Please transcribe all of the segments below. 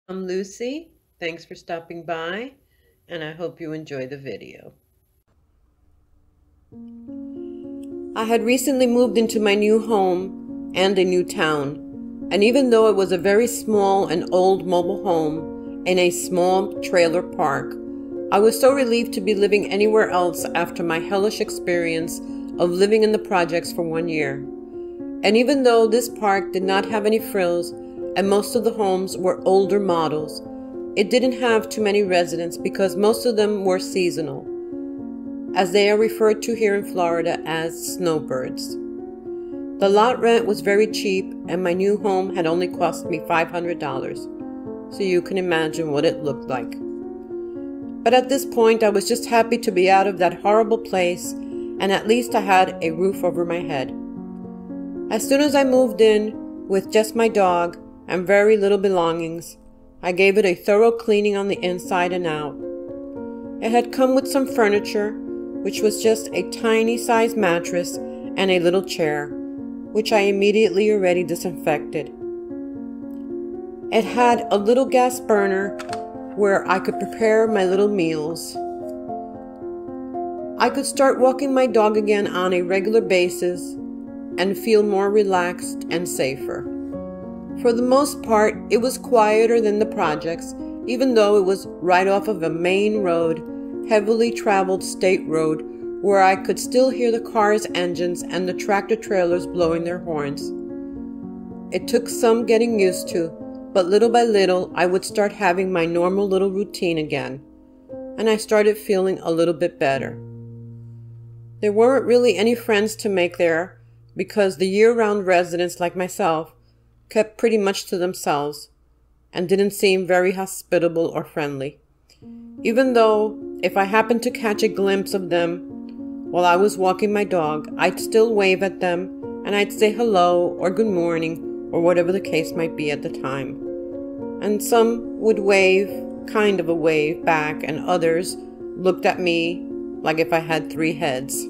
I'm Lucy. Thanks for stopping by, and I hope you enjoy the video. I had recently moved into my new home and a new town, and even though it was a very small and old mobile home in a small trailer park, I was so relieved to be living anywhere else after my hellish experience of living in the projects for 1 year. And even though this park did not have any frills and most of the homes were older models, it didn't have too many residents because most of them were seasonal, as they are referred to here in Florida as snowbirds. The lot rent was very cheap and my new home had only cost me $500, so you can imagine what it looked like. But at this point I was just happy to be out of that horrible place, and at least I had a roof over my head. As soon as I moved in with just my dog and very little belongings, I gave it a thorough cleaning on the inside and out. It had come with some furniture, which was just a tiny sized mattress and a little chair, which I immediately already disinfected. It had a little gas burner where I could prepare my little meals. I could start walking my dog again on a regular basis and feel more relaxed and safer. For the most part, it was quieter than the projects, even though it was right off of a main road, heavily traveled state road, where I could still hear the cars' engines and the tractor trailers blowing their horns. It took some getting used to, but little by little I would start having my normal little routine again, and I started feeling a little bit better. There weren't really any friends to make there, because the year-round residents like myself kept pretty much to themselves and didn't seem very hospitable or friendly. Even though if I happened to catch a glimpse of them while I was walking my dog, I'd still wave at them and I'd say hello or good morning or whatever the case might be at the time. And some would wave, kind of a wave back, and others looked at me like if I had 3 heads.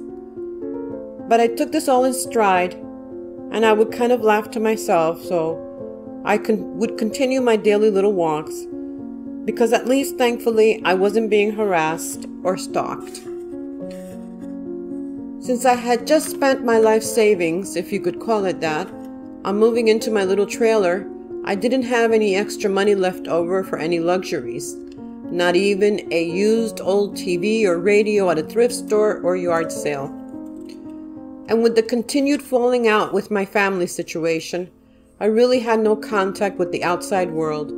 But I took this all in stride, and I would kind of laugh to myself, so I would continue my daily little walks, because at least thankfully I wasn't being harassed or stalked. Since I had just spent my life savings, if you could call it that, on moving into my little trailer, I didn't have any extra money left over for any luxuries, not even a used old TV or radio at a thrift store or yard sale. And with the continued falling out with my family situation, I really had no contact with the outside world,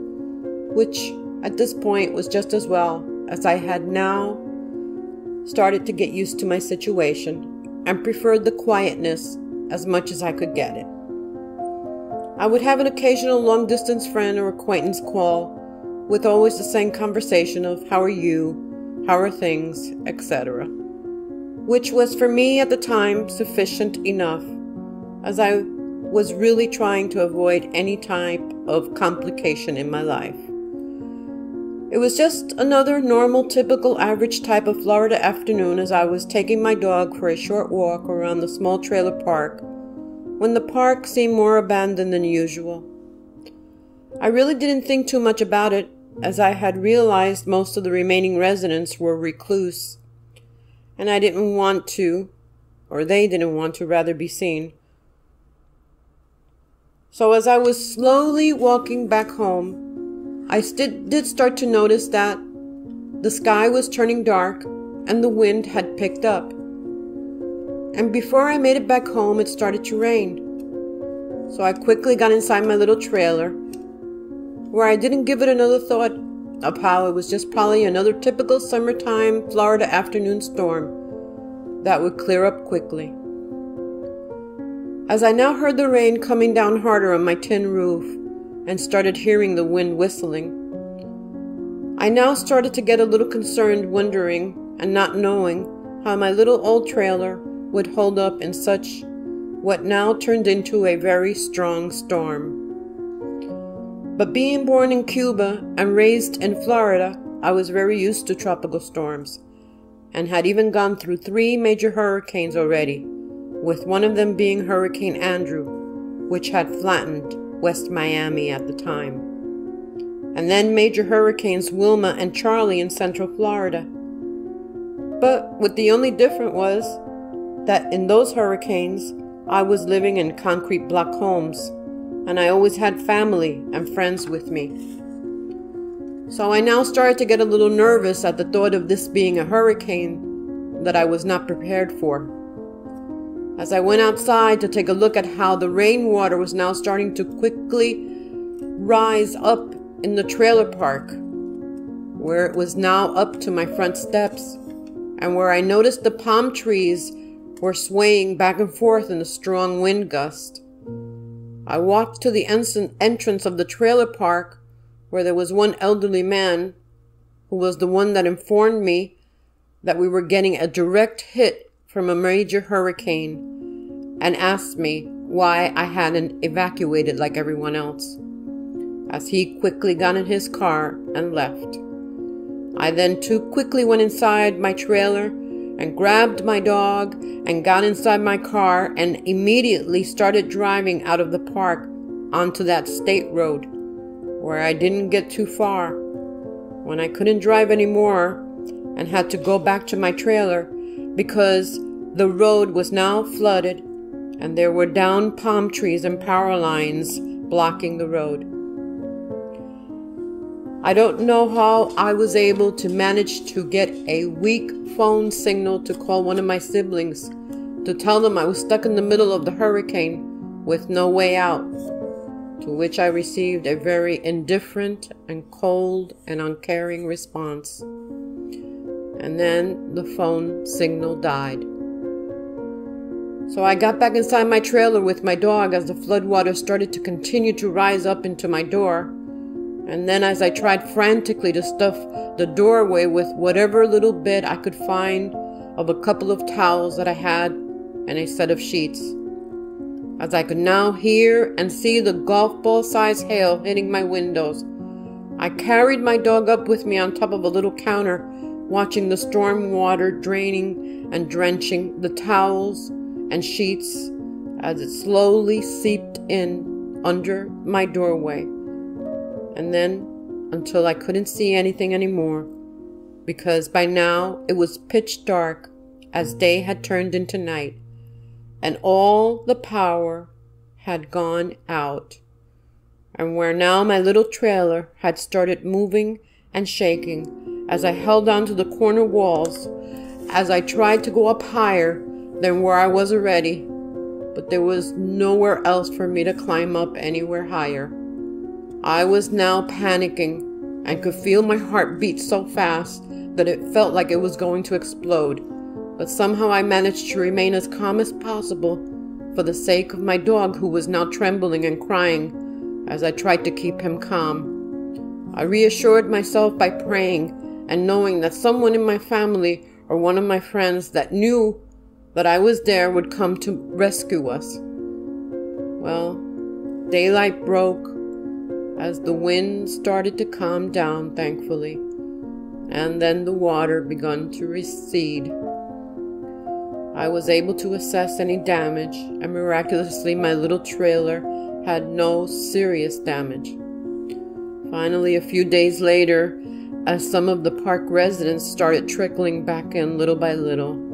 which at this point was just as well, as I had now started to get used to my situation and preferred the quietness as much as I could get it. I would have an occasional long-distance friend or acquaintance call with always the same conversation of how are you, how are things, etc., which was for me at the time sufficient enough, as I was really trying to avoid any type of complication in my life. It was just another normal, typical, average type of Florida afternoon as I was taking my dog for a short walk around the small trailer park, when the park seemed more abandoned than usual. I really didn't think too much about it, as I had realized most of the remaining residents were recluse, and I didn't want to, or they didn't want to rather, be seen. So as I was slowly walking back home, I did start to notice that the sky was turning dark and the wind had picked up. And before I made it back home, it started to rain. So I quickly got inside my little trailer, where I didn't give it another thought of how it was just probably another typical summertime Florida afternoon storm that would clear up quickly. As I now heard the rain coming down harder on my tin roof and started hearing the wind whistling, I now started to get a little concerned, wondering and not knowing how my little old trailer would hold up in such what now turned into a very strong storm. But being born in Cuba and raised in Florida, I was very used to tropical storms, and had even gone through 3 major hurricanes already, with one of them being Hurricane Andrew, which had flattened West Miami at the time. and then major hurricanes Wilma and Charley in central Florida. But what the only difference was that in those hurricanes, I was living in concrete block homes, and I always had family and friends with me. So I now started to get a little nervous at the thought of this being a hurricane that I was not prepared for. As I went outside to take a look at how the rainwater was now starting to quickly rise up in the trailer park, where it was now up to my front steps, and where I noticed the palm trees were swaying back and forth in a strong wind gust. I walked to the entrance of the trailer park, where there was one elderly man who was the one that informed me that we were getting a direct hit from a major hurricane, and asked me why I hadn't evacuated like everyone else, as he quickly got in his car and left. I then too quickly went inside my trailer and grabbed my dog and got inside my car and immediately started driving out of the park onto that state road, where I didn't get too far when I couldn't drive anymore and had to go back to my trailer because the road was now flooded and there were downed palm trees and power lines blocking the road. I don't know how I was able to manage to get a weak phone signal to call one of my siblings to tell them I was stuck in the middle of the hurricane with no way out, to which I received a very indifferent and cold and uncaring response. And then the phone signal died. So I got back inside my trailer with my dog as the floodwater started to continue to rise up into my door. And then as I tried frantically to stuff the doorway with whatever little bit I could find of a couple of towels that I had and a set of sheets, as I could now hear and see the golf ball size hail hitting my windows, I carried my dog up with me on top of a little counter, watching the storm water draining and drenching the towels and sheets as it slowly seeped in under my doorway. And then until I couldn't see anything anymore, because by now it was pitch dark as day had turned into night, and all the power had gone out, and where now my little trailer had started moving and shaking as I held on to the corner walls as I tried to go up higher than where I was already, but there was nowhere else for me to climb up anywhere higher. I was now panicking and could feel my heart beat so fast that it felt like it was going to explode, but somehow I managed to remain as calm as possible for the sake of my dog, who was now trembling and crying as I tried to keep him calm. I reassured myself by praying and knowing that someone in my family or one of my friends that knew that I was there would come to rescue us. Well, daylight broke as the wind started to calm down, thankfully, and then the water began to recede. I was able to assess any damage, and miraculously my little trailer had no serious damage. Finally, a few days later, as some of the park residents started trickling back in little by little,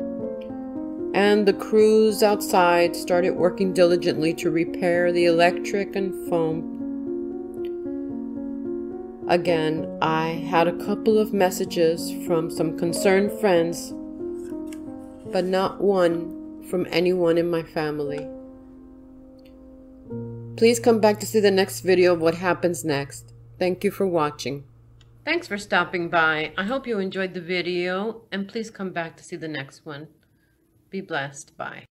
and the crews outside started working diligently to repair the electric and foam. Again, I had a couple of messages from some concerned friends, but not one from anyone in my family. Please come back to see the next video of what happens next. Thank you for watching. Thanks for stopping by. I hope you enjoyed the video, and please come back to see the next one. Be blessed. Bye.